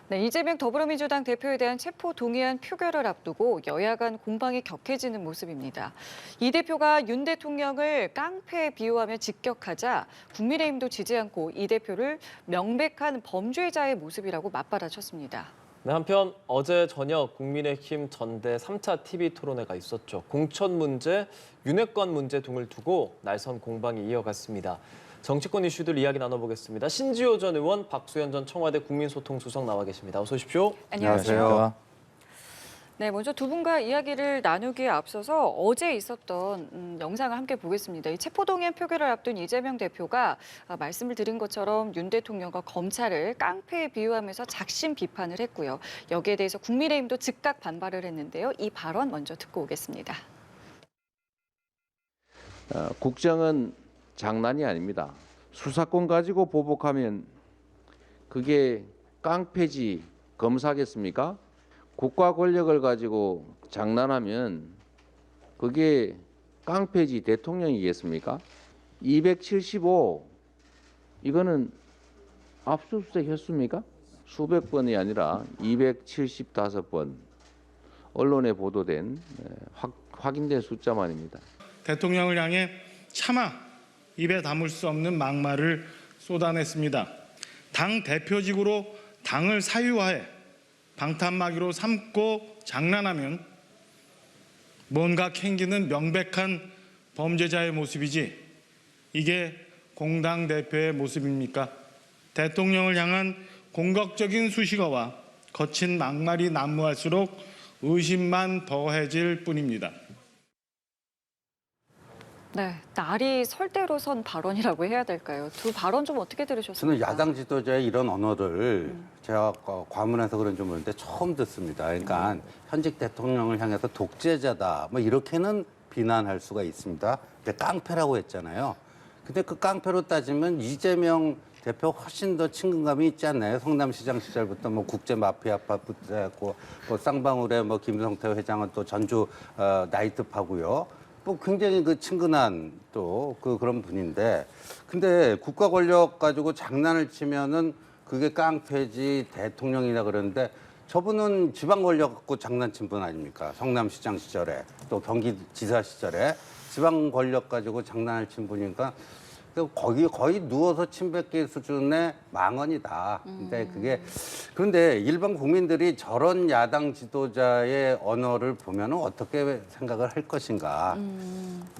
네, 이재명 더불어민주당 대표에 대한 체포 동의안 표결을 앞두고 여야 간 공방이 격해지는 모습입니다. 이 대표가 윤 대통령을 깡패에 비유하며 직격하자 국민의힘도 지지 않고 이 대표를 명백한 범죄자의 모습이라고 맞받아쳤습니다. 네, 한편 어제 저녁 국민의힘 전대 3차 TV 토론회가 있었죠. 공천 문제, 윤핵관 문제 등을 두고 날선 공방이 이어갔습니다. 정치권 이슈들 이야기 나눠보겠습니다. 신지호 전 의원, 박수현 전 청와대 국민소통수석 나와 계십니다. 어서 오십시오. 안녕하세요. 네, 먼저 두 분과 이야기를 나누기에 앞서서 어제 있었던 영상을 함께 보겠습니다. 이 체포동의안 표결을 앞둔 이재명 대표가 말씀을 드린 것처럼 윤 대통령과 검찰을 깡패에 비유하면서 작심 비판을 했고요. 여기에 대해서 국민의힘도 즉각 반발을 했는데요. 이 발언 먼저 듣고 오겠습니다. 국정은 장난이 아닙니다. 수사권 가지고 보복하면 그게 깡패지 검사겠습니까? 국가 권력을 가지고 장난하면 그게 깡패지 대통령이겠습니까? 275 이거는 압수수색 했습니까? 수백 번이 아니라 275번 언론에 보도된 확인된 숫자만입니다. 대통령을 향해 차마 입에 담을 수 없는 막말을 쏟아냈습니다. 당 대표직으로 당을 사유화해 방탄마귀로 삼고 장난하면 뭔가 캥기는 명백한 범죄자의 모습이지 이게 공당 대표의 모습입니까? 대통령을 향한 공격적인 수식어와 거친 막말이 난무할수록 의심만 더해질 뿐입니다. 네, 날이 설 대로 선 발언이라고 해야 될까요? 두 발언 좀 어떻게 저는 들으셨습니까? 야당 지도자의 이런 언어를 제가 과문해서 그런지 모르는데 처음 듣습니다. 그러니까 현직 대통령을 향해서 독재자다 뭐 이렇게는 비난할 수가 있습니다. 근데 깡패라고 했잖아요. 근데 그 깡패로 따지면 이재명 대표 훨씬 더 친근감이 있지 않나요? 성남시장 시절부터 뭐 국제 마피아파부터 했고 뭐 쌍방울의 뭐 김성태 회장은 또 전주 나이트파고요. 뭐 굉장히 그 친근한 또 그런 분인데 근데 국가 권력 가지고 장난을 치면은 그게 깡패지 대통령이라 그러는데 저분은 지방 권력 갖고 장난친 분 아닙니까? 성남시장 시절에 또 경기지사 시절에 지방 권력 가지고 장난을 친 분이니까 거기 거의 누워서 침 뱉기 수준의 망언이다. 근데 그런데 일반 국민들이 저런 야당 지도자의 언어를 보면 어떻게 생각을 할 것인가.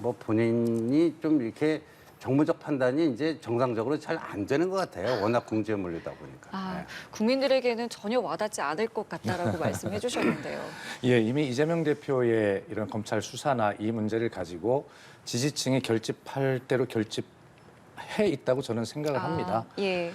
뭐 본인이 좀 이렇게 정무적 판단이 이제 정상적으로 잘 안 되는 것 같아요. 워낙 궁지에 몰리다 보니까. 네. 국민들에게는 전혀 와닿지 않을 것 같다라고 말씀해 주셨는데요. 예, 이미 이재명 대표의 이런 검찰 수사나 이 문제를 가지고 지지층이 결집할 대로 결집해 있다고 저는 생각을 합니다. 예.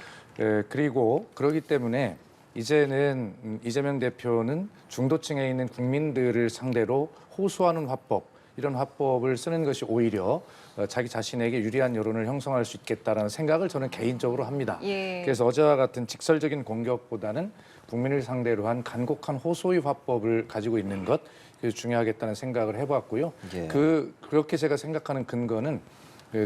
그리고 그렇기 때문에 이제는 이재명 대표는 중도층에 있는 국민들을 상대로 호소하는 화법, 이런 화법을 쓰는 것이 오히려 자기 자신에게 유리한 여론을 형성할 수 있겠다라는 생각을 저는 개인적으로 합니다. 예. 그래서 어제와 같은 직설적인 공격보다는 국민을 상대로 한 간곡한 호소의 화법을 가지고 있는 것, 그게 중요하겠다는 생각을 해봤고요. 예. 그렇게 제가 생각하는 근거는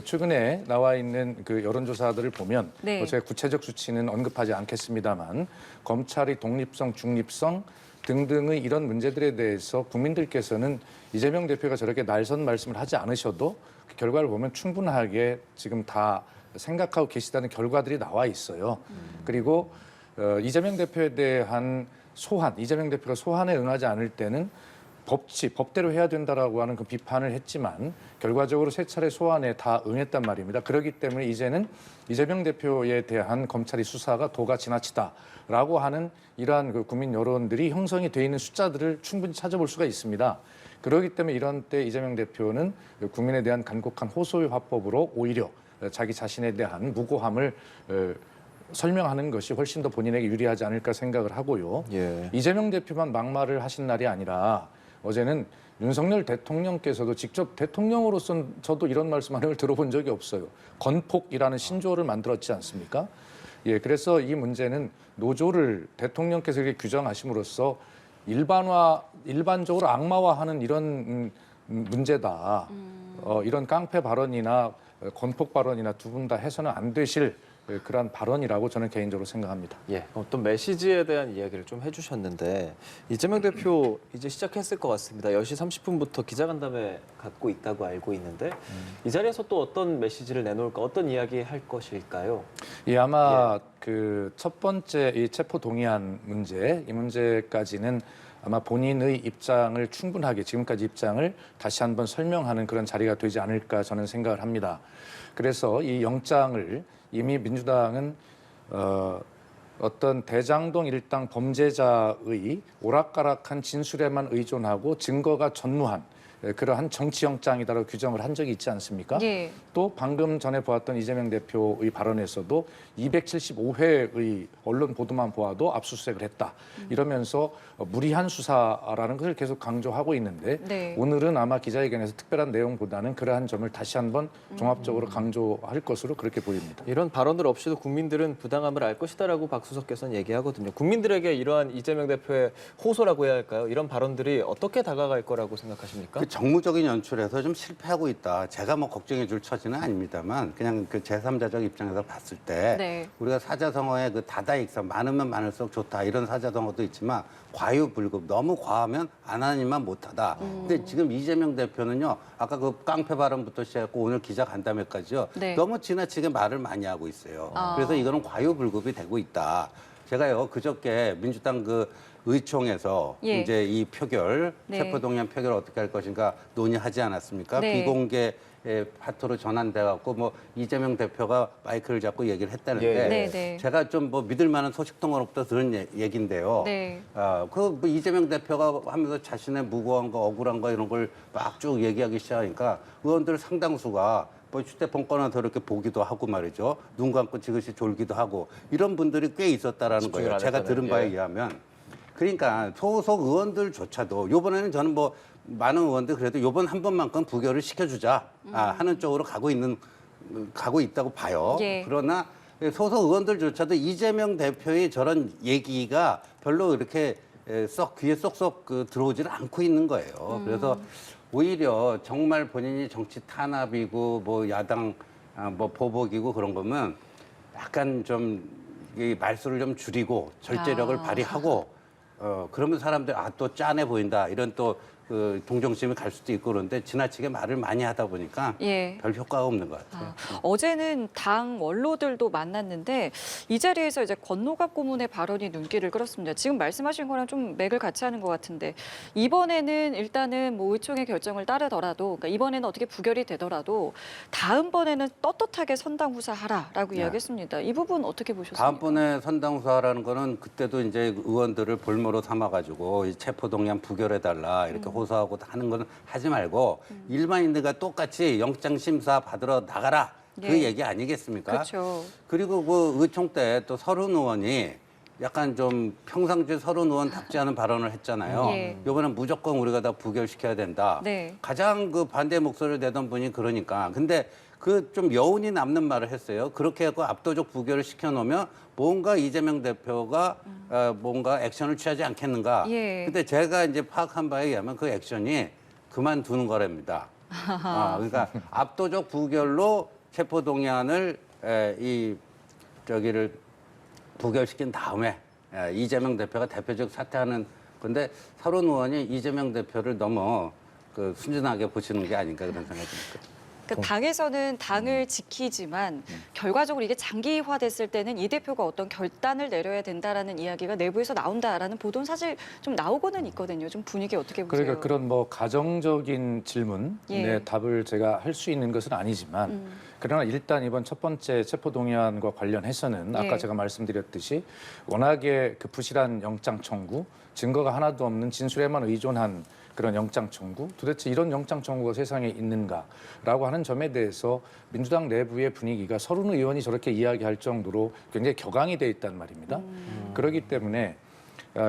최근에 나와 있는 그 여론조사들을 보면 네. 제가 구체적 수치는 언급하지 않겠습니다만 검찰의 독립성, 중립성 등등의 이런 문제들에 대해서 국민들께서는 이재명 대표가 저렇게 날선 말씀을 하지 않으셔도 그 결과를 보면 충분하게 지금 다 생각하고 계시다는 결과들이 나와 있어요. 그리고 이재명 대표에 대한 소환, 이재명 대표가 소환에 응하지 않을 때는 법대로 해야 된다라고 하는 그 비판을 했지만 결과적으로 세 차례 소환에 다 응했단 말입니다. 그렇기 때문에 이제는 이재명 대표에 대한 검찰의 수사가 도가 지나치다라고 하는 이러한 그 국민 여론들이 형성이 돼 있는 숫자들을 충분히 찾아볼 수가 있습니다. 그렇기 때문에 이런 때 이재명 대표는 국민에 대한 간곡한 호소의 화법으로 오히려 자기 자신에 대한 무고함을 설명하는 것이 훨씬 더 본인에게 유리하지 않을까 생각을 하고요. 예. 이재명 대표만 막말을 하신 날이 아니라 어제는 윤석열 대통령께서도 직접 대통령으로서는 저도 이런 말씀하는 걸 들어본 적이 없어요. 건폭이라는 신조어를 만들었지 않습니까? 예, 그래서 이 문제는 노조를 대통령께서 이렇게 규정하심으로써 일반적으로 악마화하는 이런 문제다. 이런 깡패 발언이나 건폭 발언이나 두 분 다 해서는 안 되실 그러한 발언이라고 저는 개인적으로 생각합니다. 예, 어떤 메시지에 대한 이야기를 좀 해주셨는데 이재명 대표 이제 시작했을 것 같습니다. 10시 30분부터 기자간담회 갖고 있다고 알고 있는데 이 자리에서 또 어떤 메시지를 내놓을까, 어떤 이야기 할 것일까요? 예, 아마 그 첫 번째 이 체포 동의안 문제, 이 문제까지는 아마 본인의 입장을 충분하게 지금까지 입장을 다시 한번 설명하는 그런 자리가 되지 않을까 저는 생각을 합니다. 그래서 이 영장을 이미 민주당은 어떤 대장동 일당 범죄자의 오락가락한 진술에만 의존하고 증거가 전무한 그러한 정치영장이다라고 규정을 한 적이 있지 않습니까? 예. 또 방금 전에 보았던 이재명 대표의 발언에서도 275회의 언론 보도만 보아도 압수수색을 했다. 이러면서 무리한 수사라는 것을 계속 강조하고 있는데 네. 오늘은 아마 기자회견에서 특별한 내용보다는 그러한 점을 다시 한번 종합적으로 강조할 것으로 그렇게 보입니다. 이런 발언들 없이도 국민들은 부당함을 알 것이다라고 박수석께서는 얘기하거든요. 국민들에게 이러한 이재명 대표의 호소라고 해야 할까요? 이런 발언들이 어떻게 다가갈 거라고 생각하십니까? 그 정무적인 연출에서 좀 실패하고 있다. 제가 뭐 걱정해 줄 처지는 아닙니다만 그냥 그 제3자적 입장에서 봤을 때 네. 우리가 사자성어의 그 다다익선 많으면 많을수록 좋다 이런 사자성어도 있지만 과유불급 너무 과하면 안 하니만 못하다. 근데 지금 이재명 대표는요. 아까 그 깡패 발언부터 시작했고 오늘 기자 간담회까지요. 네. 너무 지나치게 말을 많이 하고 있어요. 아. 그래서 이거는 과유불급이 되고 있다. 제가요 그저께 민주당 그 의총에서 예. 이제 이 표결 네. 체포동의안 표결 어떻게 할 것인가 논의하지 않았습니까? 네. 비공개 파토로 전환돼 갖고 뭐 이재명 대표가 마이크를 잡고 얘기를 했다는데 예. 네, 네. 제가 좀 뭐 믿을 만한 소식통으로부터 들은 얘기인데요. 네. 그 뭐 이재명 대표가 하면서 자신의 무고한 거 억울한 거 이런 걸 막 쭉 얘기하기 시작하니까 의원들 상당수가 뭐 휴대폰 꺼내서 이렇게 보기도 하고 말이죠. 눈 감고 지그시 졸기도 하고 이런 분들이 꽤 있었다라는 집중을 거예요. 안 제가 했다는, 들은 바에 예. 의하면. 그러니까 소속 의원들조차도 이번에는 저는 뭐 많은 의원들 그래도 이번 한 번만큼 부결을 시켜주자 하는 쪽으로 가고 있다고 봐요. 예. 그러나 소속 의원들조차도 이재명 대표의 저런 얘기가 별로 이렇게 썩 귀에 쏙쏙 들어오지는 않고 있는 거예요. 그래서 오히려 정말 본인이 정치 탄압이고 뭐 야당 뭐 보복이고 그런 거면 약간 좀 이 말수를 좀 줄이고 절제력을 아. 발휘하고 그러면 사람들 또 짠해 보인다 이런 또 그 동정심이 갈 수도 있고 그런데 지나치게 말을 많이 하다 보니까 예. 별 효과가 없는 것 같아요. 어제는 당 원로들도 만났는데 이 자리에서 이제 권노갑 고문의 발언이 눈길을 끌었습니다. 지금 말씀하신 거랑 좀 맥을 같이 하는 것 같은데 이번에는 일단은 뭐 의총의 결정을 따르더라도 그러니까 이번에는 어떻게 부결이 되더라도 다음번에는 떳떳하게 선당 후사하라라고 네. 이야기했습니다. 이 부분 어떻게 보셨습니까? 다음번에 선당수사라는 거는 그때도 이제 의원들을 볼모로 삼아가지고 이 체포동의안 부결해달라 이렇게 호소하고 하는 거는 하지 말고 일반인들과 똑같이 영장심사 받으러 나가라 그 예. 얘기 아니겠습니까? 그렇죠. 그리고 그 의총 때 또 서른 의원이 약간 좀 평상시 서른 의원답지 않은 발언을 했잖아요. 예. 이번엔 무조건 우리가 다 부결시켜야 된다. 네. 가장 그 반대 목소리를 내던 분이 그러니까. 근데 그 좀 여운이 남는 말을 했어요. 그렇게 해서 압도적 부결을 시켜놓으면 뭔가 이재명 대표가 뭔가 액션을 취하지 않겠는가. 예. 근데 제가 이제 파악한 바에 의하면 그 액션이 그만두는 거랍니다. 그러니까 압도적 부결로 체포동의안을 저기를 부결시킨 다음에 이재명 대표가 대표적 사퇴하는 건데 서른 의원이 이재명 대표를 너무 순진하게 보시는 게 아닌가 그런 생각이 듭니다. 그러니까 당에서는 당을 지키지만 결과적으로 이게 장기화됐을 때는 이 대표가 어떤 결단을 내려야 된다라는 이야기가 내부에서 나온다라는 보도는 사실 좀 나오고는 있거든요. 좀 분위기 어떻게 보세요? 그러니까 그런 뭐 가정적인 질문에 예. 답을 제가 할 수 있는 것은 아니지만 그러나 일단 이번 첫 번째 체포동의안과 관련해서는 아까 예. 제가 말씀드렸듯이 워낙에 그 부실한 영장 청구, 증거가 하나도 없는 진술에만 의존한 그런 영장 청구, 도대체 이런 영장 청구가 세상에 있는가라고 하는 점에 대해서 민주당 내부의 분위기가 서른 의원이 저렇게 이야기할 정도로 굉장히 격앙이 돼 있단 말입니다. 그렇기 때문에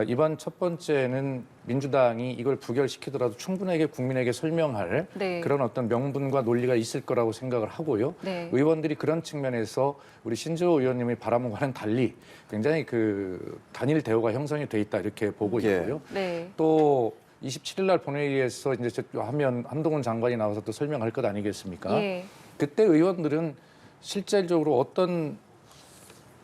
이번 첫 번째는 민주당이 이걸 부결시키더라도 충분하게 국민에게 설명할 네. 그런 어떤 명분과 논리가 있을 거라고 생각을 하고요. 네. 의원들이 그런 측면에서 우리 신주호 의원님의 바람은 과는 달리 굉장히 그 단일 대우가 형성이 돼 있다 이렇게 보고 예. 있고요. 네. 또 27일 날 본회의에서 이제 하면 한동훈 장관이 나와서 또 설명할 것 아니겠습니까? 예. 그때 의원들은 실질적으로 어떤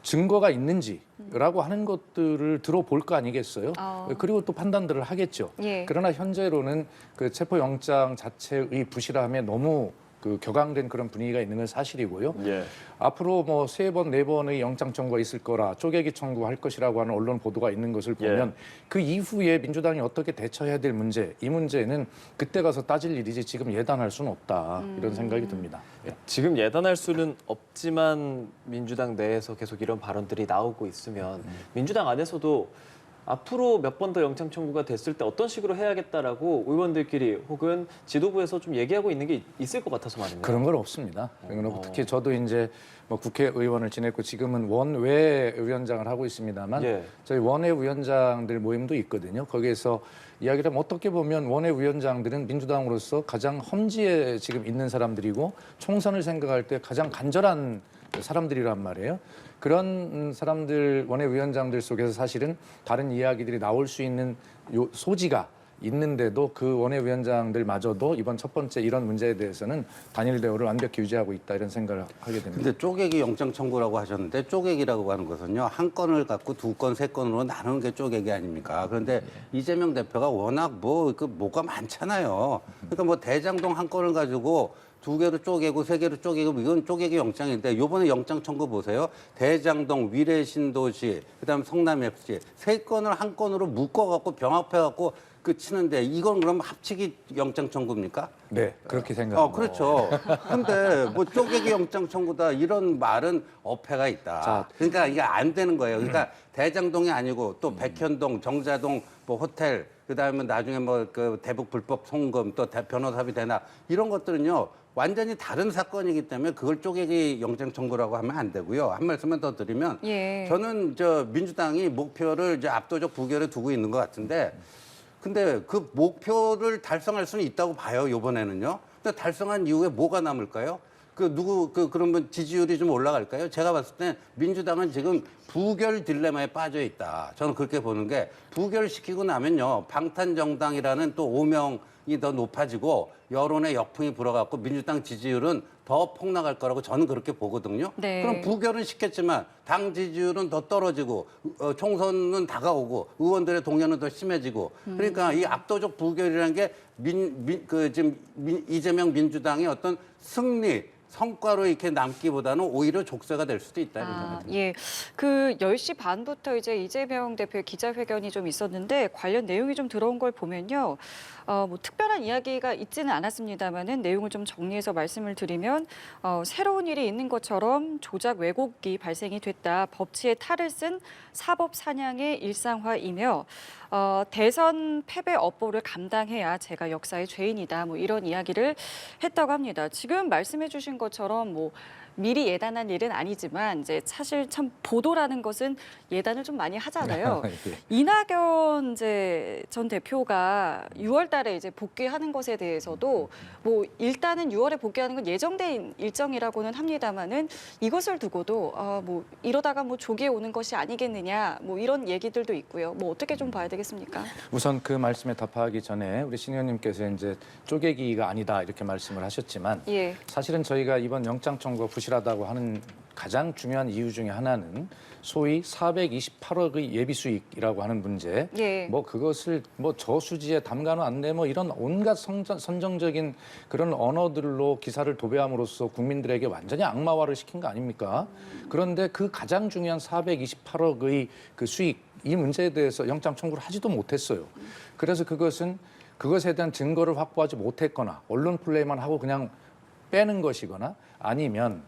증거가 있는지라고 하는 것들을 들어볼 거 아니겠어요? 그리고 또 판단들을 하겠죠. 예. 그러나 현재로는 그 체포영장 자체의 부실함에 너무 그 격앙된 그런 분위기가 있는 건 사실이고요. 예. 앞으로 뭐 3번, 4번의 영장 청구가 있을 거라 쪼개기 청구할 것이라고 하는 언론 보도가 있는 것을 보면 그 이후에 민주당이 어떻게 대처해야 될 문제, 이 문제는 그때 가서 따질 일이지 지금 예단할 수는 없다. 이런 생각이 듭니다. 예. 지금 예단할 수는 없지만 민주당 내에서 계속 이런 발언들이 나오고 있으면 민주당 안에서도 앞으로 몇 번 더 영장 청구가 됐을 때 어떤 식으로 해야겠다라고 의원들끼리 혹은 지도부에서 좀 얘기하고 있는 게 있을 것 같아서 말입니다. 그런 건 없습니다. 특히 저도 이제 뭐 국회의원을 지냈고 지금은 원외 위원장을 하고 있습니다만 예. 저희 원외 위원장들 모임도 있거든요. 거기에서 이야기를 하면 어떻게 보면 원외 위원장들은 민주당으로서 가장 험지에 지금 있는 사람들이고 총선을 생각할 때 가장 간절한 사람들이란 말이에요. 그런 사람들 원외위원장들 속에서 사실은 다른 이야기들이 나올 수 있는 소지가 있는데도 그 원외위원장들마저도 이번 첫 번째 이런 문제에 대해서는 단일 대우를 완벽히 유지하고 있다 이런 생각을 하게 됩니다. 근데 쪼개기 영장 청구라고 하셨는데 쪼개기라고 하는 것은요 한 건을 갖고 2건, 3건으로 나누는 게 쪼개기 아닙니까? 그런데 이재명 대표가 워낙 뭐가 많잖아요. 그러니까 뭐 대장동 한 건을 가지고 2개로 쪼개고 3개로 쪼개고 이건 쪼개기 영장인데 요번에 영장 청구 보세요. 대장동, 위례신도시, 그다음 성남FC 3건을 한 건으로 묶어갖고 병합해갖고 치는데 이건 그럼 합치기 영장 청구입니까? 네, 그렇게 생각합니다. 그렇죠. 근데 뭐 쪼개기 영장 청구다 이런 말은 어폐가 있다. 자, 그러니까 이게 안 되는 거예요. 그러니까 대장동이 아니고 또 백현동, 정자동 뭐 호텔 그다음에 나중에 뭐 그 대북 불법 송금 또 변호사비 대납 이런 것들은요. 완전히 다른 사건이기 때문에 그걸 쪼개기 영장 청구라고 하면 안 되고요. 한 말씀만 더 드리면 예. 저는 민주당이 목표를 이제 압도적 부결에 두고 있는 것 같은데 근데 그 목표를 달성할 수는 있다고 봐요, 이번에는요. 근데 달성한 이후에 뭐가 남을까요? 그러면 지지율이 좀 올라갈까요? 제가 봤을 때 민주당은 지금 부결 딜레마에 빠져 있다. 저는 그렇게 보는 게 부결시키고 나면요. 방탄정당이라는 또 오명이 더 높아지고 여론의 역풍이 불어갖고 민주당 지지율은 더 폭락할 거라고 저는 그렇게 보거든요. 네. 그럼 부결은 시켰지만 당 지지율은 더 떨어지고 총선은 다가오고 의원들의 동요는 더 심해지고 그러니까 이 압도적 부결이라는 게 지금 이재명 민주당의 어떤 승리 성과로 이렇게 남기보다는 오히려 족쇄가 될 수도 있다 이런 생각이 듭니다. 예. 그 10시 반부터 이제 이재명 대표의 기자회견이 좀 있었는데 관련 내용이 좀 들어온 걸 보면요. 뭐 특별한 이야기가 있지는 않았습니다만은 내용을 좀 정리해서 말씀을 드리면 새로운 일이 있는 것처럼 조작 왜곡이 발생이 됐다. 법치에 탈을 쓴 사법 사냥의 일상화이며 대선 패배 업보를 감당해야 제가 역사의 죄인이다. 뭐 이런 이야기를 했다고 합니다. 지금 말씀해 주신 것처럼 뭐 미리 예단한 일은 아니지만 이제 사실 참 보도라는 것은 예단을 좀 많이 하잖아요. 예. 이낙연 이제 전 대표가 6월달에 이제 복귀하는 것에 대해서도 뭐 일단은 6월에 복귀하는 건 예정된 일정이라고는 합니다만은 이것을 두고도 뭐 이러다가 뭐 조기에 오는 것이 아니겠느냐 뭐 이런 얘기들도 있고요. 뭐 어떻게 좀 봐야 되겠습니까? 우선 그 말씀에 답하기 전에 우리 신 의원님께서 이제 쪼개기가 아니다 이렇게 말씀을 하셨지만 예. 사실은 저희가 이번 영장 청구가 부실하다고 하는 가장 중요한 이유 중에 하나는 소위 428억의 예비 수익이라고 하는 문제. 예. 뭐 그것을 뭐 저수지에 담가놓은 안내 뭐 이런 온갖 선정적인 그런 언어들로 기사를 도배함으로써 국민들에게 완전히 악마화를 시킨 거 아닙니까? 그런데 그 가장 중요한 428억의 그 수익 이 문제에 대해서 영장 청구를 하지도 못했어요. 그래서 그것에 대한 증거를 확보하지 못했거나 언론 플레이만 하고 그냥 빼는 것이거나 아니면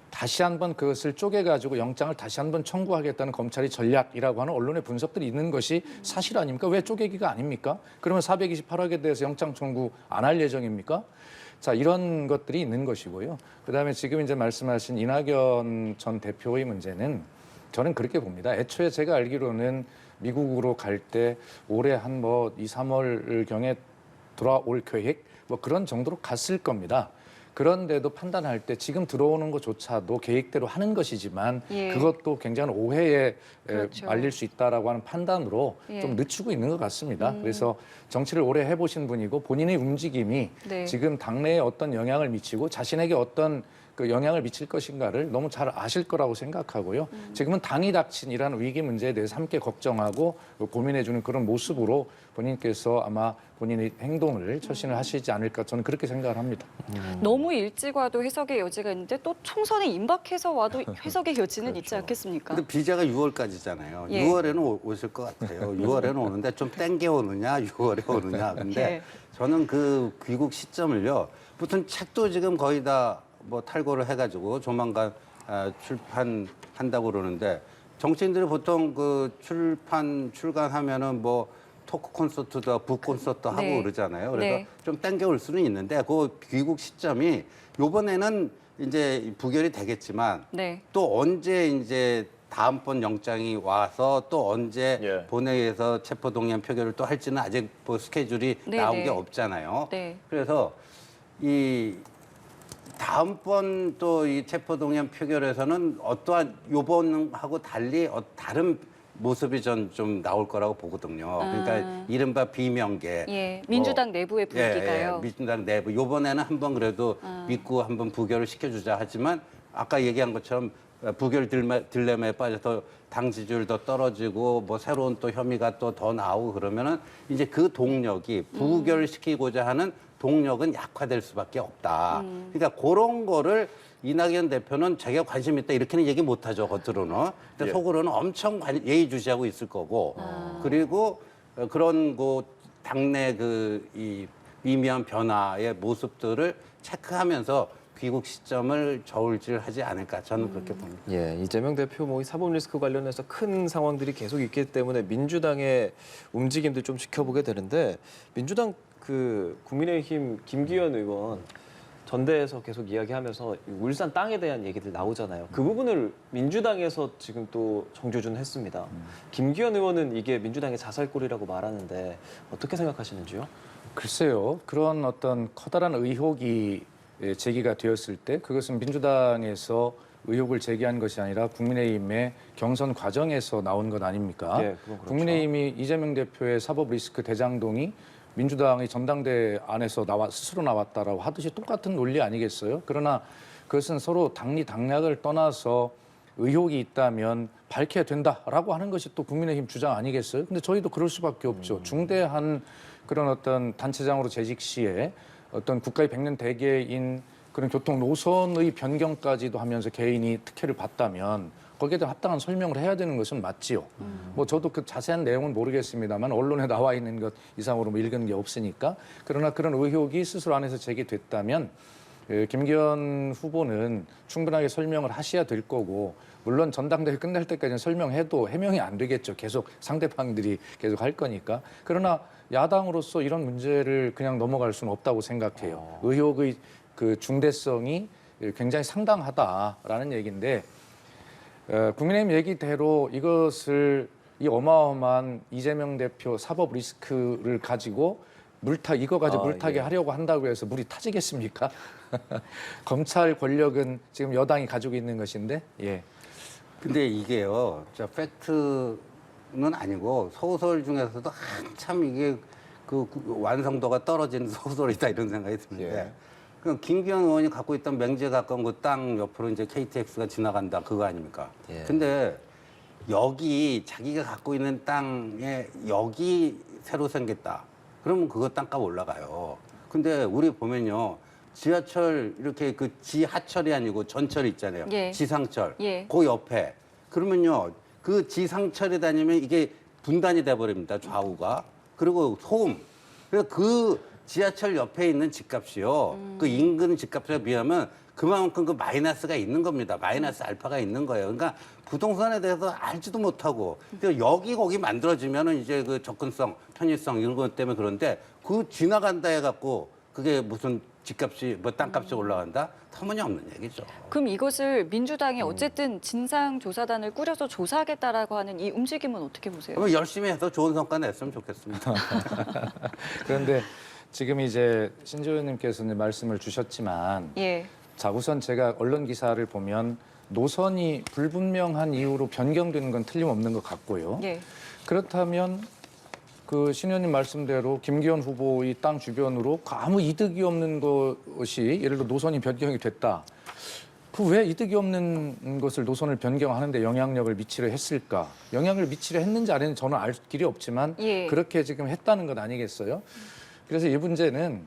다시 한번 그것을 쪼개가지고 영장을 다시 한번 청구하겠다는 검찰의 전략이라고 하는 언론의 분석들이 있는 것이 사실 아닙니까? 왜 쪼개기가 아닙니까? 그러면 428억에 대해서 영장 청구 안 할 예정입니까? 자, 이런 것들이 있는 것이고요. 그다음에 지금 이제 말씀하신 이낙연 전 대표의 문제는 저는 그렇게 봅니다. 애초에 제가 알기로는 미국으로 갈 때 올해 한 뭐 2, 3월 경에 돌아올 계획 뭐 그런 정도로 갔을 겁니다. 그런데도 판단할 때 지금 들어오는 것조차도 계획대로 하는 것이지만 예. 그것도 굉장한 오해에 그렇죠. 말릴 수 있다라고 하는 판단으로 예. 좀 늦추고 있는 것 같습니다. 그래서 정치를 오래 해보신 분이고 본인의 움직임이 네. 지금 당내에 어떤 영향을 미치고 자신에게 어떤 그 영향을 미칠 것인가를 너무 잘 아실 거라고 생각하고요. 지금은 당이 닥친 이러한 위기 문제에 대해서 함께 걱정하고 고민해주는 그런 모습으로 본인께서 아마 본인의 행동을 처신을 하시지 않을까 저는 그렇게 생각을 합니다. 너무 일찍 와도 해석의 여지가 있는데 또 총선에 임박해서 와도 해석의 여지는 있지 않겠습니까? 근데 비자가 6월까지잖아요. 예. 6월에는 오실 것 같아요. 6월에는 오는데 좀 땡겨 오느냐, 6월에 오느냐. 근데 예. 저는 그 귀국 시점을요. 무슨 책도 지금 거의 다 뭐 탈고를 해가지고 조만간 출판한다고 그러는데 정치인들이 보통 그 출간하면은 뭐 토크 콘서트도 북 콘서트 하고 네. 그러잖아요. 그래서 네. 좀 땡겨올 수는 있는데 그 귀국 시점이 요번에는 이제 부결이 되겠지만 네. 또 언제 이제 다음번 영장이 와서 또 언제 예. 본회의에서 체포동의안 표결을 또 할지는 아직 뭐 스케줄이 네, 나온 네. 게 없잖아요. 네. 그래서 이 다음번 또 이 체포동의안 표결에서는 어떠한 요번하고 달리 다른 모습이 전 좀 나올 거라고 보거든요. 그러니까 이른바 비명계. 예, 민주당 내부의 분위기가요. 예, 민주당 내부. 요번에는 한번 그래도 믿고 한번 부결을 시켜주자 하지만 아까 얘기한 것처럼 부결 딜레마에 빠져서 당 지지율도 떨어지고 뭐 새로운 또 혐의가 또 더 나오고 그러면은 이제 그 동력이 부결시키고자 하는 동력은 약화될 수밖에 없다. 그러니까 그런 거를 이낙연 대표는 자기가 관심 있다 이렇게는 얘기 못하죠 겉으로는. 근데 예. 속으로는 엄청 예의주시하고 있을 거고. 그리고 그런 그 당내 이 미미한 변화의 모습들을 체크하면서 귀국 시점을 저울질하지 않을까 저는 그렇게 봅니다. 예, 이재명 대표 뭐 사법 리스크 관련해서 큰 상황들이 계속 있기 때문에 민주당의 움직임도 좀 지켜보게 되는데 민주당 그 국민의힘 김기현 의원 전대에서 계속 이야기하면서 울산 땅에 대한 얘기들 나오잖아요. 그 부분을 민주당에서 지금 또 정조준했습니다. 김기현 의원은 이게 민주당의 자살골이라고 말하는데 어떻게 생각하시는지요? 글쎄요. 그런 어떤 커다란 의혹이 제기가 되었을 때 그것은 민주당에서 의혹을 제기한 것이 아니라 국민의힘의 경선 과정에서 나온 것 아닙니까? 예, 그건 그렇죠. 국민의힘이 이재명 대표의 사법 리스크 대장동이 민주당의 전당대 안에서 스스로 나왔다라고 하듯이 똑같은 논리 아니겠어요? 그러나 그것은 서로 당리 당략을 떠나서 의혹이 있다면 밝혀야 된다라고 하는 것이 또 국민의힘 주장 아니겠어요? 근데 저희도 그럴 수밖에 없죠. 중대한 그런 어떤 단체장으로 재직 시에 어떤 국가의 백년 대계인 그런 교통 노선의 변경까지도 하면서 개인이 특혜를 받다면 거기에 대한 합당한 설명을 해야 되는 것은 맞지요. 뭐 저도 그 자세한 내용은 모르겠습니다만 언론에 나와 있는 것 이상으로 뭐 읽은 게 없으니까. 그러나 그런 의혹이 스스로 안에서 제기됐다면 김기현 후보는 충분하게 설명을 하셔야 될 거고 물론 전당대회 끝날 때까지는 설명해도 해명이 안 되겠죠. 계속 상대방들이 계속 할 거니까. 그러나 야당으로서 이런 문제를 그냥 넘어갈 수는 없다고 생각해요. 의혹의 그 중대성이 굉장히 상당하다라는 얘기인데 국민의힘 얘기대로 이 어마어마한 이재명 대표 사법 리스크를 가지고 이거 가지고 물타기 예. 하려고 한다고 해서 물이 타지겠습니까? 검찰 권력은 지금 여당이 가지고 있는 것인데, 예. 근데 이게요, 팩트는 아니고 소설 중에서도 한참 이게 그 완성도가 떨어지는 소설이다 이런 생각이 드는데. 예. 그 김기현 의원이 갖고 있던 맹지에 가까운 그 땅 옆으로 이제 KTX가 지나간다 그거 아닙니까? 예. 근데 여기 자기가 갖고 있는 땅에 여기 새로 생겼다. 그러면 그거 땅값 올라가요. 근데 우리 보면요. 지하철 이렇게 그 지하철이 아니고 전철 있잖아요. 예. 지상철. 예. 그 옆에. 그러면요. 그 지상철에 다니면 이게 분단이 돼 버립니다. 좌우가. 그리고 소음. 그래서 그 지하철 옆에 있는 집값이요. 그 인근 집값에 비하면 그만큼 그 마이너스가 있는 겁니다. 마이너스 알파가 있는 거예요. 그러니까 부동산에 대해서 알지도 못하고 여기 거기 만들어지면은 이제 그 접근성, 편의성 이런 것 때문에 그런데 그 지나간다 해갖고 그게 무슨 집값이 뭐 땅값이 올라간다? 터무니없는 얘기죠. 그럼 이것을 민주당이 어쨌든 진상조사단을 꾸려서 조사하겠다라고 하는 이 움직임은 어떻게 보세요? 그러면 열심히 해서 좋은 성과 냈으면 좋겠습니다. 그런데 지금 이제 신조 의원님께서는 말씀을 주셨지만 예. 자, 우선 제가 언론 기사를 보면 노선이 불분명한 이유로 변경되는 건 틀림없는 것 같고요. 예. 그렇다면 그 신 의원님 말씀대로 김기현 후보의 땅 주변으로 아무 이득이 없는 것이 예를 들어 노선이 변경이 됐다. 그 왜 이득이 없는 것을 노선을 변경하는데 영향력을 미치려 했을까? 영향을 미치려 했는지 안 했는지 저는 알 길이 없지만 예. 그렇게 지금 했다는 것 아니겠어요? 그래서 이 문제는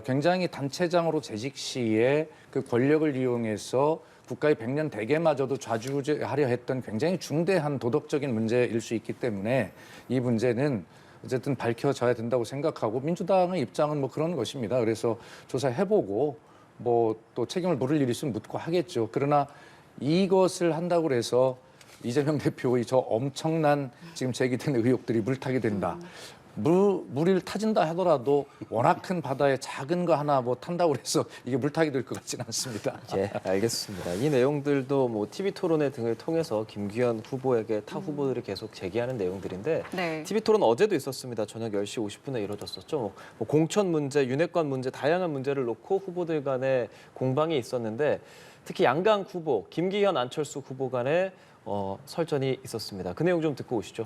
굉장히 단체장으로 재직 시에 그 권력을 이용해서 국가의 백년 대계마저도 좌지우지하려 했던 굉장히 중대한 도덕적인 문제일 수 있기 때문에 이 문제는 어쨌든 밝혀져야 된다고 생각하고 민주당의 입장은 뭐 그런 것입니다. 그래서 조사해보고 뭐 또 책임을 물을 일이 있으면 묻고 하겠죠. 그러나 이것을 한다고 해서 이재명 대표의 저 엄청난 지금 제기된 의혹들이 물타기 된다. 물을 타진다 하더라도 워낙 큰 바다에 작은 거 하나 뭐 탄다고 해서 이게 물타기 될 것 같지는 않습니다. 예, 알겠습니다. 이 내용들도 뭐 TV 토론회 등을 통해서 김기현 후보에게 타 후보들이 계속 제기하는 내용들인데 네. TV 토론 어제도 있었습니다. 저녁 10시 50분에 이루어졌었죠. 뭐 공천 문제, 윤핵관 문제, 다양한 문제를 놓고 후보들 간의 공방이 있었는데 특히 양강 후보, 김기현, 안철수 후보 간의 설전이 있었습니다. 그 내용 좀 듣고 오시죠.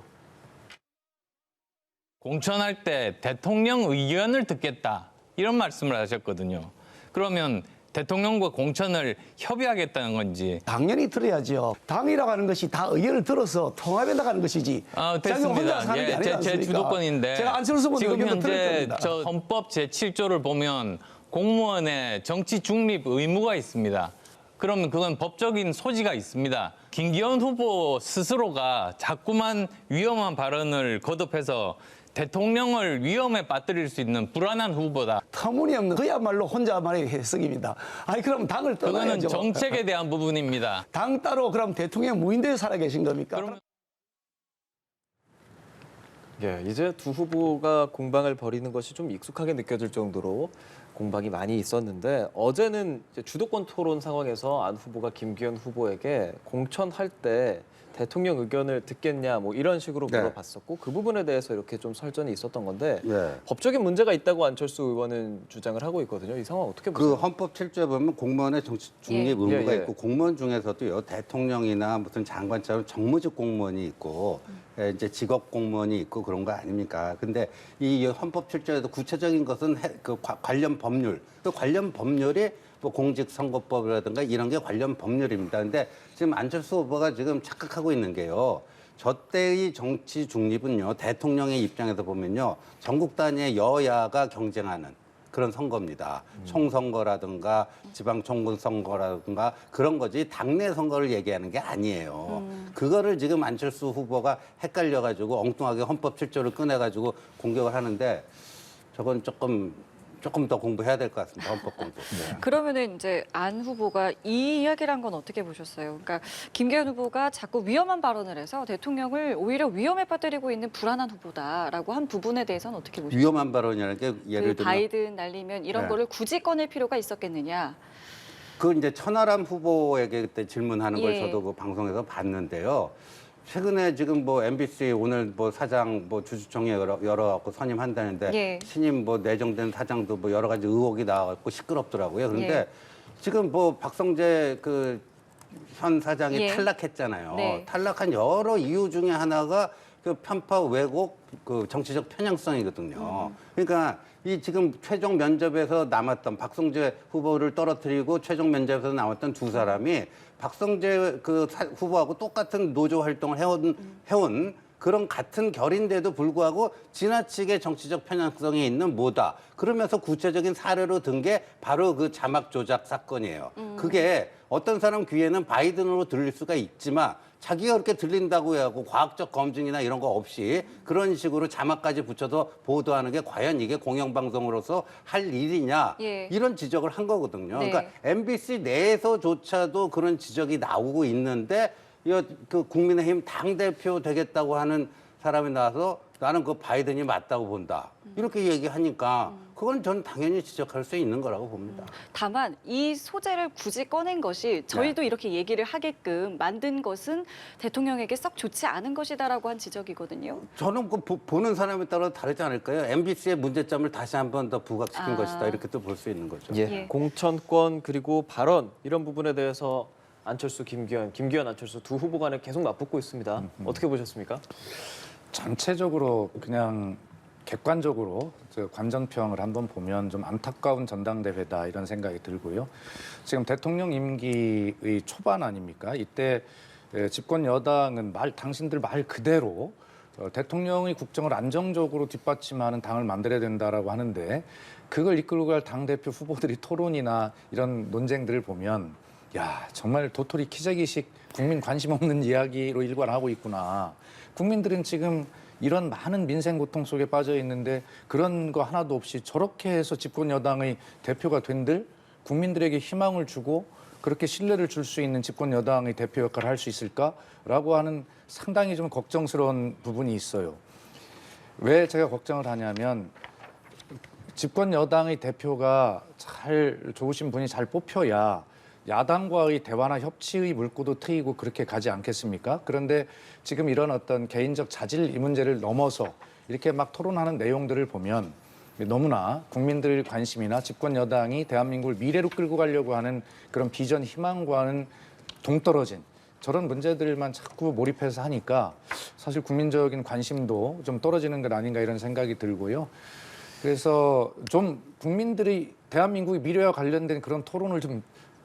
공천할 때 대통령 의견을 듣겠다 이런 말씀을 하셨거든요. 그러면 대통령과 공천을 협의하겠다는 건지. 당연히 들어야죠. 당이라고 하는 것이 다 의견을 들어서 통합해 나가는 것이지. 자기 혼자 됐습니다. 사는 게 아니지 제 않습니까? 주도권인데 제가 안철수 의원 지금 의견도 들을 현재 겁니다. 저 헌법 제7조를 보면 공무원의 정치 중립 의무가 있습니다. 그러면 그건 법적인 소지가 있습니다. 김기현 후보 스스로가 자꾸만 위험한 발언을 거듭해서 대통령을 위험에 빠뜨릴 수 있는 불안한 후보다. 터무니없는 그야말로 혼자만의 해석입니다. 아니 그럼 당을 그거는 떠나야죠. 정책에 대한 부분입니다. 당 따로 그럼 대통령 무인도에 살아 계신 겁니까? 그러면 예, 이제 두 후보가 공방을 벌이는 것이 좀 익숙하게 느껴질 정도로 공방이 많이 있었는데 어제는 이제 주도권 토론 상황에서 안 후보가 김기현 후보에게 공천할 때 대통령 의견을 듣겠냐 뭐 이런 식으로 네. 물어봤었고 그 부분에 대해서 이렇게 좀 설전이 있었던 건데 예. 법적인 문제가 있다고 안철수 의원은 주장을 하고 있거든요. 이 상황 어떻게 보세요? 그 헌법 7조에 보면 공무원의 정치 중립 의무가 예, 예. 있고 공무원 중에서도요 대통령이나 무슨 장관처럼 정무직 공무원이 있고 이제 직업 공무원이 있고 그런 거 아닙니까? 근데 이 헌법 7조에도 구체적인 것은 관련 법률, 그 관련 법률이 뭐 공직선거법이라든가 이런 게 관련 법률입니다. 근데 지금 안철수 후보가 지금 착각하고 있는 게요. 저 때의 정치 중립은요. 대통령의 입장에서 보면요. 전국 단위의 여야가 경쟁하는 그런 선거입니다. 총선거라든가 지방총선 선거라든가 그런 거지 당내 선거를 얘기하는 게 아니에요. 그거를 지금 안철수 후보가 헷갈려가지고 엉뚱하게 헌법 7조를 꺼내가지고 공격을 하는데 저건 조금 더 공부해야 될 것 같습니다. 헌법 공부. 그러면은 이제 안 후보가 이 이야기를 한 건 어떻게 보셨어요? 그러니까 김기현 후보가 자꾸 위험한 발언을 해서 대통령을 오히려 위험에 빠뜨리고 있는 불안한 후보다라고 한 부분에 대해서는 어떻게 보셨어요? 위험한 발언이라는 게 예를 그 들면 바이든 날리면 이런 네. 거를 굳이 꺼낼 필요가 있었겠느냐? 그 이제 천하람 후보에게 그때 질문하는 걸 예. 저도 그 방송에서 봤는데요. 최근에 지금 뭐 MBC 오늘 뭐 사장 뭐 주주총회 열어갖고 선임한다는데 예. 신임 뭐 내정된 사장도 뭐 여러 가지 의혹이 나와갖고 시끄럽더라고요. 그런데 예. 지금 뭐 박성재 그 현 사장이 예. 탈락했잖아요. 네. 탈락한 여러 이유 중에 하나가 그 편파 왜곡 그 정치적 편향성이거든요. 그러니까 이 지금 최종 면접에서 남았던 박성재 후보를 떨어뜨리고 최종 면접에서 나왔던 두 사람이 박성재 그 후보하고 똑같은 노조 활동을 해온 그런 같은 결인데도 불구하고 지나치게 정치적 편향성이 있는 뭐다. 그러면서 구체적인 사례로 든 게 바로 그 자막 조작 사건이에요. 그게 어떤 사람 귀에는 바이든으로 들릴 수가 있지만 자기가 그렇게 들린다고 해갖고 과학적 검증이나 이런 거 없이 그런 식으로 자막까지 붙여서 보도하는 게 과연 이게 공영방송으로서 할 일이냐 예. 이런 지적을 한 거거든요. 네. 그러니까 MBC 내에서조차도 그런 지적이 나오고 있는데 그 국민의힘 당대표 되겠다고 하는 사람이 나와서 나는 그 바이든이 맞다고 본다. 이렇게 얘기하니까 그건 전 당연히 지적할 수 있는 거라고 봅니다. 다만 이 소재를 굳이 꺼낸 것이 저희도 이렇게 얘기를 하게끔 만든 것은 대통령에게 썩 좋지 않은 것이다라고 한 지적이거든요. 저는 그 보는 사람에 따라 다르지 않을까요? MBC의 문제점을 다시 한 번 더 부각시킨 아. 것이다. 이렇게 또 볼 수 있는 거죠. 예, 예. 공천권 그리고 발언 이런 부분에 대해서 안철수, 김기현, 안철수 두 후보 간에 계속 맞붙고 있습니다. 어떻게 보셨습니까? 전체적으로 그냥 객관적으로 관전평을 한번 보면 좀 안타까운 전당대회다 이런 생각이 들고요. 지금 대통령 임기의 초반 아닙니까? 이때 집권 여당은 당신들 말 그대로 대통령의 국정을 안정적으로 뒷받침하는 당을 만들어야 된다라고 하는데 그걸 이끌고 갈 당대표 후보들이 토론이나 이런 논쟁들을 보면 야 정말 도토리 키재기식 국민 관심 없는 이야기로 일관하고 있구나. 국민들은 지금 이런 많은 민생 고통 속에 빠져 있는데 그런 거 하나도 없이 저렇게 해서 집권 여당의 대표가 된들 국민들에게 희망을 주고 그렇게 신뢰를 줄 수 있는 집권 여당의 대표 역할을 할 수 있을까라고 하는 상당히 좀 걱정스러운 부분이 있어요. 왜 제가 걱정을 하냐면 집권 여당의 대표가 잘 좋으신 분이 잘 뽑혀야 야당과의 대화나 협치의 물꼬도 트이고 그렇게 가지 않겠습니까? 그런데 지금 이런 어떤 개인적 자질 이 문제를 넘어서 이렇게 막 토론하는 내용들을 보면 너무나 국민들 관심이나 집권 여당이 대한민국을 미래로 끌고 가려고 하는 그런 비전 희망과는 동떨어진 저런 문제들만 자꾸 몰입해서 하니까 사실 국민적인 관심도 좀 떨어지는 것 아닌가 이런 생각이 들고요. 그래서 좀 국민들이 대한민국의 미래와 관련된 그런 토론을 좀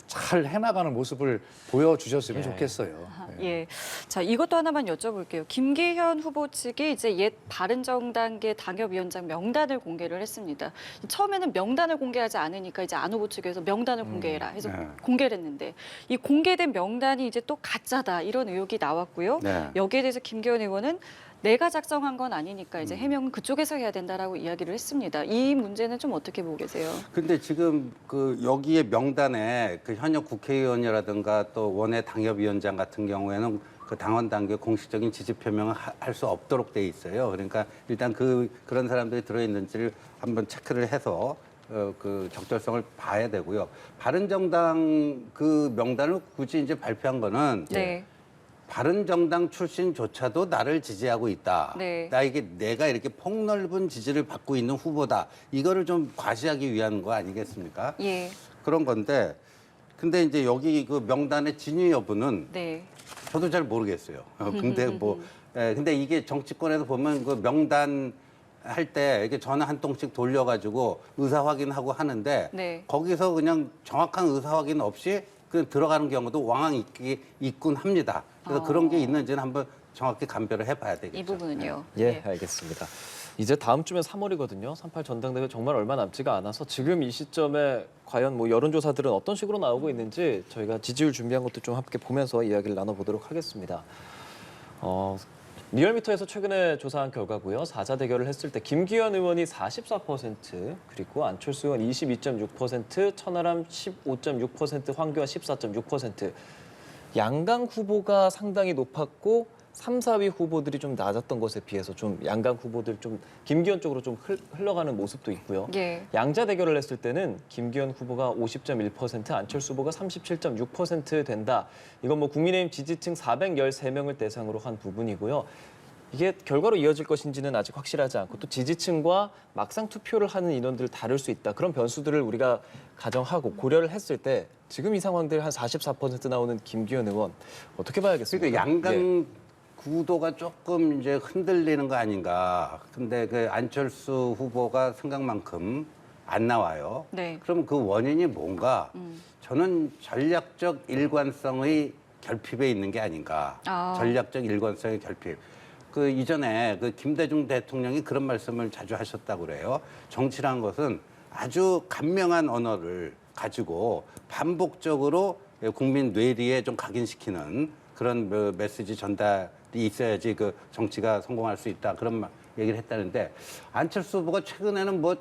잘 해나가는 모습을 보여주셨으면 좋겠어요. 예. 자, 이것도 하나만 여쭤볼게요. 김기현 후보 측이 이제 옛 바른정당계 당협위원장 명단을 공개를 했습니다. 처음에는 명단을 공개하지 않으니까 이제 안 후보 측에서 명단을 공개해라 해서 공개를 했는데 이 공개된 명단이 이제 또 가짜다 이런 의혹이 나왔고요. 네. 여기에 대해서 김기현 의원은 내가 작성한 건 아니니까 이제 해명은 그쪽에서 해야 된다라고 이야기를 했습니다. 이 문제는 좀 어떻게 보고 계세요? 근데 지금 그 여기에 명단에 그 현역 국회의원이라든가 또 원외 당협위원장 같은 경우에는 그 당원 당규 공식적인 지지 표명을 할 수 없도록 돼 있어요. 그러니까 일단 그런 사람들이 들어있는지를 한번 체크를 해서 그 적절성을 봐야 되고요. 바른정당 그 명단을 굳이 이제 발표한 거는 네. 바른정당 출신조차도 나를 지지하고 있다. 네. 내가 이렇게 폭넓은 지지를 받고 있는 후보다. 이거를 좀 과시하기 위한 거 아니겠습니까? 예. 그런 건데, 근데 이제 여기 그 명단의 진위 여부는 네. 저도 잘 모르겠어요. 근데 이게 정치권에서 보면 그 명단 할 때 이렇게 전화 한 통씩 돌려가지고 의사 확인하고 하는데 네. 거기서 그냥 정확한 의사 확인 없이 그 들어가는 경우도 왕왕 있긴 합니다. 그래서 그런 게 있는지는 한번 정확히 감별을 해봐야 되겠죠. 이 부분은요. 예, 알겠습니다. 이제 다음 주면 3월이거든요. 38 전당대회 정말 얼마 남지가 않아서 지금 이 시점에 과연 뭐 여론조사들은 어떤 식으로 나오고 있는지 저희가 지지율 준비한 것도 좀 함께 보면서 이야기를 나눠보도록 하겠습니다. 리얼미터에서 최근에 조사한 결과고요. 4자 대결을 했을 때 김기현 의원이 44%, 그리고 안철수 의원 22.6%, 천하람 15.6%, 황교안 14.6%. 양강 후보가 상당히 높았고 3, 4위 후보들이 좀 낮았던 것에 비해서 좀 양강 후보들 좀 김기현 쪽으로 좀 흘러가는 모습도 있고요. 예. 양자 대결을 했을 때는 김기현 후보가 50.1%, 안철수 후보가 37.6% 된다. 이건 뭐 국민의힘 지지층 413명을 대상으로 한 부분이고요. 이게 결과로 이어질 것인지는 아직 확실하지 않고 또 지지층과 막상 투표를 하는 인원들을 다룰 수 있다. 그런 변수들을 우리가 가정하고 고려를 했을 때 지금 이 상황들 한 44% 나오는 김기현 의원 어떻게 봐야겠습니까? 그러니까 양강 구도가 조금 이제 흔들리는 거 아닌가. 근데 그 안철수 후보가 생각만큼 안 나와요. 네. 그럼 그 원인이 뭔가? 저는 전략적 일관성의 결핍에 있는 게 아닌가. 전략적 일관성의 결핍. 그 이전에 그 김대중 대통령이 그런 말씀을 자주 하셨다고 그래요. 정치란 것은 아주 간명한 언어를 가지고 반복적으로 국민 뇌리에 좀 각인시키는 그런 메시지 전달이 있어야지 그 정치가 성공할 수 있다. 그런 얘기를 했다는데 안철수 후보가 최근에는 뭐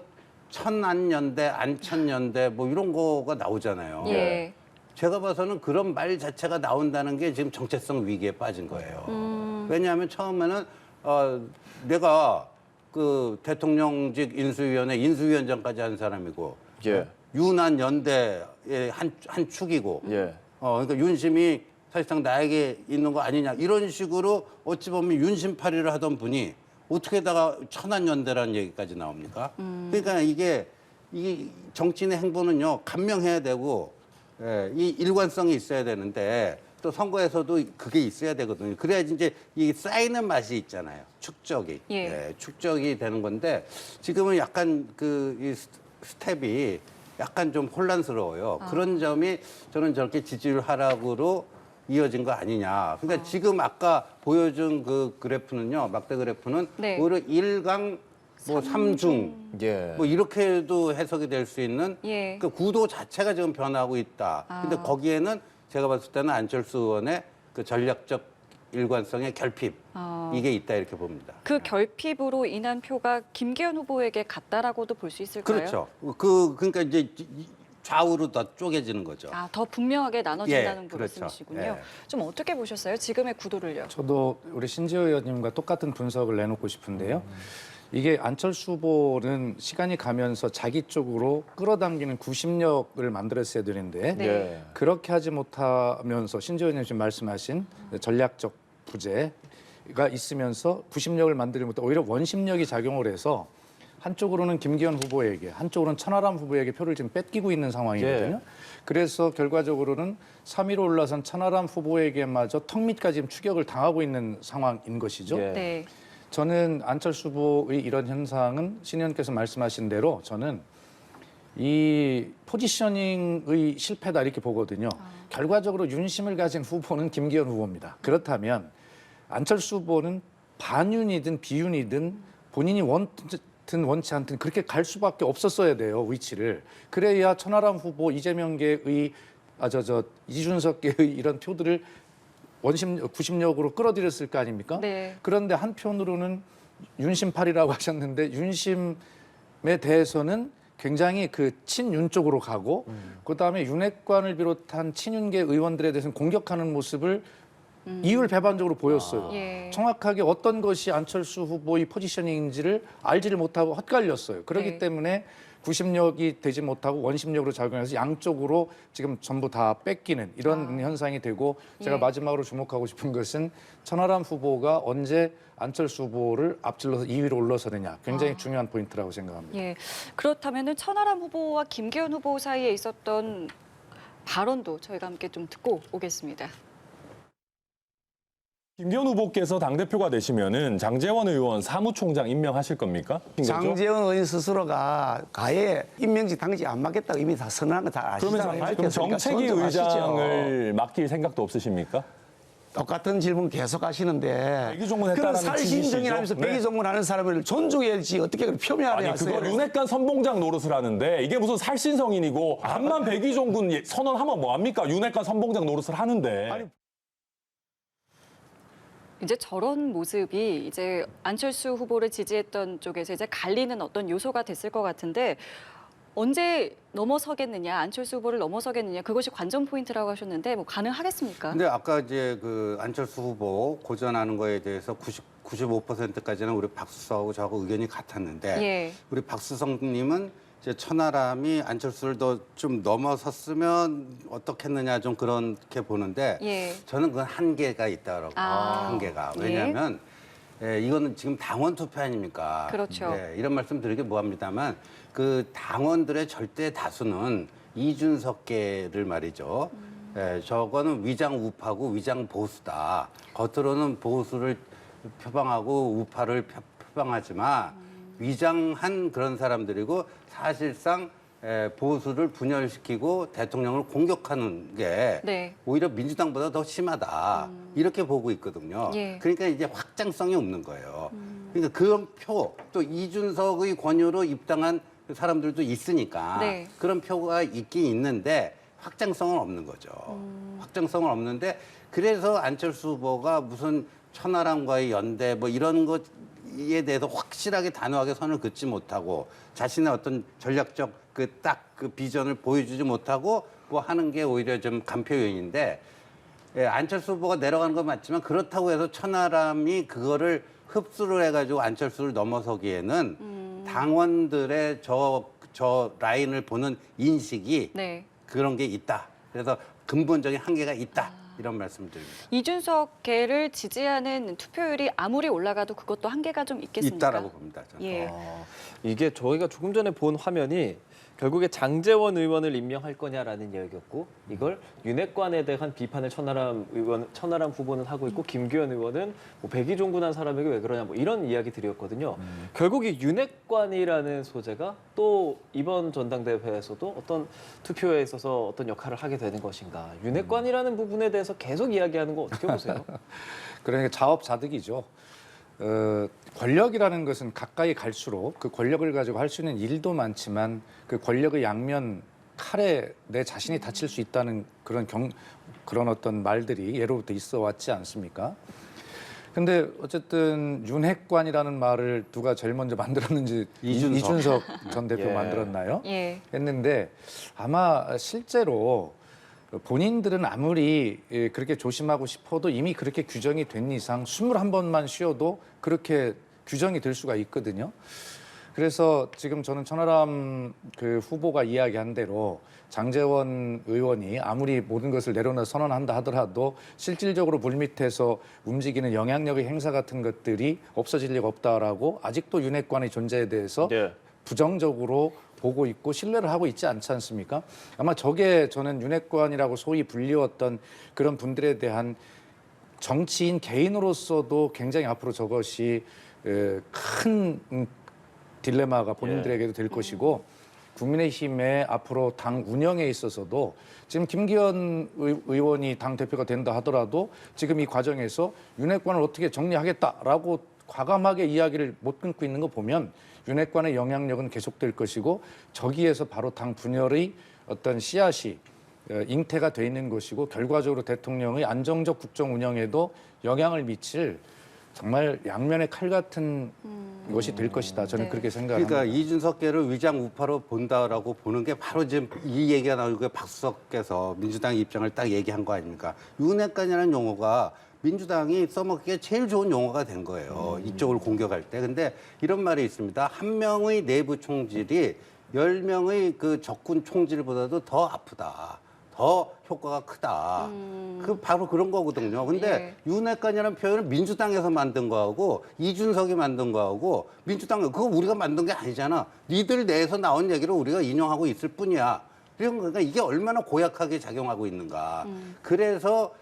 천안연대, 안천연대 뭐 이런 거가 나오잖아요. 예. 제가 봐서는 그런 말 자체가 나온다는 게 지금 정체성 위기에 빠진 거예요. 왜냐하면 처음에는 내가 그 대통령직 인수위원회 인수위원장까지 한 사람이고 예. 윤한 연대의 한 축이고 예. 그러니까 윤심이 사실상 나에게 있는 거 아니냐 이런 식으로 어찌 보면 윤심팔이를 하던 분이 어떻게다가 천안연대라는 얘기까지 나옵니까? 그러니까 이게 정치인의 행보는요 간명해야 되고 이 일관성이 있어야 되는데 또 선거에서도 그게 있어야 되거든요. 그래야지 이제 이 쌓이는 맛이 있잖아요. 축적이. 예. 축적이 되는 건데 지금은 약간 이 스텝이 약간 좀 혼란스러워요. 그런 점이 저는 저렇게 지지율 하락으로 이어진 거 아니냐. 그러니까 지금 아까 보여준 그 그래프는요. 막대 그래프는 네. 오히려 1강 뭐 3중 예. 뭐 이렇게도 해석이 될 수 있는 예. 그 구도 자체가 지금 변하고 있다. 근데 거기에는 제가 봤을 때는 안철수 의원의 그 전략적 일관성의 결핍 이게 있다 이렇게 봅니다. 그 결핍으로 인한 표가 김기현 후보에게 갔다라고도 볼 수 있을까요? 그렇죠. 그러니까 이제 좌우로 더 쪼개지는 거죠. 아, 더 분명하게 나눠진다는 예, 그렇죠. 말씀이시군요. 예. 좀 어떻게 보셨어요? 지금의 구도를요? 저도 우리 신지호 의원님과 똑같은 분석을 내놓고 싶은데요. 이게 안철수 후보는 시간이 가면서 자기 쪽으로 끌어당기는 구심력을 만들었어야 되는데 네. 예. 그렇게 하지 못하면서 신지호 의원님 지금 말씀하신 전략적 부재가 있으면서 구심력을 만들지 못하고 오히려 원심력이 작용을 해서 한쪽으로는 김기현 후보에게 한쪽으로는 천하람 후보에게 표를 지금 뺏기고 있는 상황이거든요. 예. 그래서 결과적으로는 3위로 올라선 천하람 후보에게마저 턱밑까지 지금 추격을 당하고 있는 상황인 것이죠. 예. 네. 저는 안철수 후보의 이런 현상은 신 의원께서 말씀하신 대로 저는 이 포지셔닝의 실패다 이렇게 보거든요. 결과적으로 윤심을 가진 후보는 김기현 후보입니다. 그렇다면 안철수 후보는 반윤이든 비윤이든 본인이 원든 원치 않든 그렇게 갈 수밖에 없었어야 돼요, 위치를. 그래야 천하람 후보, 이재명계의 이준석계의 이런 표들을 구심력으로 끌어들였을 거 아닙니까? 네. 그런데 한편으로는 윤심팔이라고 하셨는데 윤심에 대해서는 굉장히 그 친윤 쪽으로 가고 그다음에 윤핵관을 비롯한 친윤계 의원들에 대해서는 공격하는 모습을 이율배반적으로 보였어요. 예. 정확하게 어떤 것이 안철수 후보의 포지셔닝인지를 알지를 못하고 헛갈렸어요. 그렇기 네. 때문에 구심력이 되지 못하고 원심력으로 작용해서 양쪽으로 지금 전부 다 뺏기는 이런 현상이 되고 제가 예. 마지막으로 주목하고 싶은 것은 천하람 후보가 언제 안철수 후보를 앞질러서 2위로 올라서느냐 굉장히 중요한 포인트라고 생각합니다. 예. 그렇다면은 천하람 후보와 김기현 후보 사이에 있었던 발언도 저희가 함께 좀 듣고 오겠습니다. 김기현 후보께서 당대표가 되시면은 장제원 의원 사무총장 임명하실 겁니까? 장제원 의원 스스로가 가해 임명직 당직 안 맡겠다고 이미 다 선언한 거 다 아시잖아요. 그럼 정책위 존중하시죠. 의장을 맡길 생각도 없으십니까? 똑같은 질문 계속 하시는데 백의종군했다라는 그런 살신정이라면서 취지시죠? 네. 백의종군하는 사람을 존중해야지 어떻게 그렇게 표면화를 아니 하세요. 그거 윤핵관 선봉장 노릇을 하는데 이게 무슨 살신성인이고 암만 백의종군 선언하면 뭐합니까? 윤핵관 선봉장 노릇을 하는데. 아니, 이제 저런 모습이 이제 안철수 후보를 지지했던 쪽에서 이제 갈리는 어떤 요소가 됐을 것 같은데 언제 넘어서겠느냐, 안철수 후보를 넘어서겠느냐 그것이 관전 포인트라고 하셨는데 뭐 가능하겠습니까? 근데 아까 이제 그 안철수 후보 고전하는 거에 대해서 95%까지는 우리 박수성하고 저하고 의견이 같았는데 예. 우리 박수성님은 이제 천하람이 안철수를 더 좀 넘어섰으면 어떻겠느냐 좀 그렇게 보는데 예. 저는 그건 한계가 있다라고 한계가 예. 왜냐하면 이거는 지금 당원 투표 아닙니까? 그렇죠. 이런 말씀 드리기 뭐합니다만 그 당원들의 절대 다수는 이준석계를 말이죠. 저거는 위장 우파고 위장 보수다. 겉으로는 보수를 표방하고 우파를 표방하지만 위장한 그런 사람들이고 사실상 보수를 분열시키고 대통령을 공격하는 게 네. 오히려 민주당보다 더 심하다. 이렇게 보고 있거든요. 예. 그러니까 이제 확장성이 없는 거예요. 그러니까 그런 표, 또 이준석의 권유로 입당한 사람들도 있으니까 네. 그런 표가 있긴 있는데 확장성은 없는 거죠. 확장성은 없는데 그래서 안철수 후보가 무슨 천하람과의 연대 뭐 이런 것에 대해서 확실하게 단호하게 선을 긋지 못하고 자신의 어떤 전략적 그 딱 그 비전을 보여주지 못하고 뭐 하는 게 오히려 좀 간표 요인인데 안철수 후보가 내려가는 건 맞지만 그렇다고 해서 천하람이 그거를 흡수를 해가지고 안철수를 넘어서기에는 당원들의 저 라인을 보는 인식이 네. 그런 게 있다. 그래서 근본적인 한계가 있다. 이런 말씀을 드립니다. 이준석 계를 지지하는 투표율이 아무리 올라가도 그것도 한계가 좀 있겠습니까? 있다라고 봅니다. 저는. 예. 이게 저희가 조금 전에 본 화면이 결국에 장제원 의원을 임명할 거냐라는 이야기였고 이걸 윤핵관에 대한 비판을 천하람 후보는 하고 있고 김규현 의원은 뭐 백의종군한 사람에게 왜 그러냐 뭐 이런 이야기들이었거든요. 결국 이 윤핵관이라는 소재가 또 이번 전당대회에서도 어떤 투표에 있어서 어떤 역할을 하게 되는 것인가. 윤핵관이라는 부분에 대해서 계속 이야기하는 거 어떻게 보세요? 그러니까 자업자득이죠. 권력이라는 것은 가까이 갈수록 그 권력을 가지고 할 수 있는 일도 많지만 그 권력의 양면 칼에 내 자신이 다칠 수 있다는 그런 어떤 말들이 예로부터 있어 왔지 않습니까? 근데 어쨌든 윤핵관이라는 말을 누가 제일 먼저 만들었는지 이준석 전 대표 예. 만들었나요? 예. 했는데 아마 실제로 본인들은 아무리 그렇게 조심하고 싶어도 이미 그렇게 규정이 된 이상 21번만 쉬어도 그렇게 규정이 될 수가 있거든요. 그래서 지금 저는 천하람 그 후보가 이야기한 대로 장제원 의원이 아무리 모든 것을 내려놓아 선언한다 하더라도 실질적으로 물밑에서 움직이는 영향력의 행사 같은 것들이 없어질 리가 없다라고 아직도 윤핵관의 존재에 대해서 네. 부정적으로 보고 있고 신뢰를 하고 있지 않지 않습니까? 아마 저게 저는 윤핵관이라고 소위 불리웠던 그런 분들에 대한 정치인 개인으로서도 굉장히 앞으로 저것이 큰 딜레마가 본인들에게도 될 것이고 국민의힘의 앞으로 당 운영에 있어서도 지금 김기현 의원이 당 대표가 된다 하더라도 지금 이 과정에서 윤핵관을 어떻게 정리하겠다라고 과감하게 이야기를 못 끊고 있는 거 보면 윤핵관의 영향력은 계속될 것이고 저기에서 바로 당 분열의 어떤 씨앗이 잉태가 돼 있는 것이고 결과적으로 대통령의 안정적 국정 운영에도 영향을 미칠 정말 양면의 칼 같은 것이 될 것이다. 저는 네. 그렇게 생각합니다. 그러니까 이준석계를 위장 우파로 본다라고 보는 게 바로 지금 이 얘기가 나오고 박수석께서 민주당 입장을 딱 얘기한 거 아닙니까? 윤핵관이라는 용어가 민주당이 써먹기에 제일 좋은 용어가 된 거예요. 이쪽을 공격할 때. 근데 이런 말이 있습니다. 한 명의 내부 총질이 10명의 그 적군 총질보다도 더 아프다. 더 효과가 크다. 그 바로 그런 거거든요. 근데 윤핵관이라는 표현을 민주당에서 만든 거하고 이준석이 만든 거하고 민주당 그거 우리가 만든 게 아니잖아. 니들 내에서 나온 얘기를 우리가 인용하고 있을 뿐이야. 이런 거니까 이게 얼마나 고약하게 작용하고 있는가. 그래서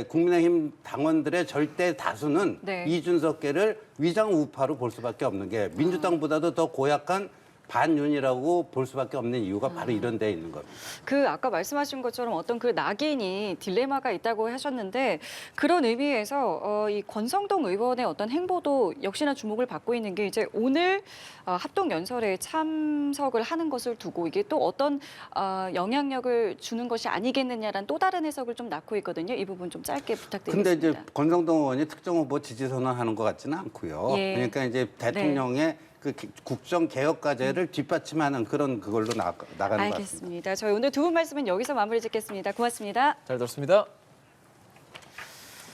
국민의힘 당원들의 절대 다수는 네. 이준석계를 위장 우파로 볼 수밖에 없는 게 민주당보다도 더 고약한 반윤이라고 볼 수밖에 없는 이유가 바로 이런 데 있는 겁니다. 그 아까 말씀하신 것처럼 어떤 그 낙인이 딜레마가 있다고 하셨는데 그런 의미에서 이 권성동 의원의 어떤 행보도 역시나 주목을 받고 있는 게 이제 오늘 합동 연설에 참석을 하는 것을 두고 이게 또 어떤 영향력을 주는 것이 아니겠느냐라는 또 다른 해석을 좀 낳고 있거든요. 이 부분 좀 짧게 부탁드리겠습니다. 근데 이제 권성동 의원이 특정 후보 지지 선언하는 것 같지는 않고요. 예. 그러니까 이제 대통령의 그 국정 개혁 과제를 뒷받침하는 그런 그걸로 나가는 것 같습니다. 알겠습니다. 저희 오늘 두 분 말씀은 여기서 마무리 짓겠습니다. 고맙습니다. 잘 들었습니다.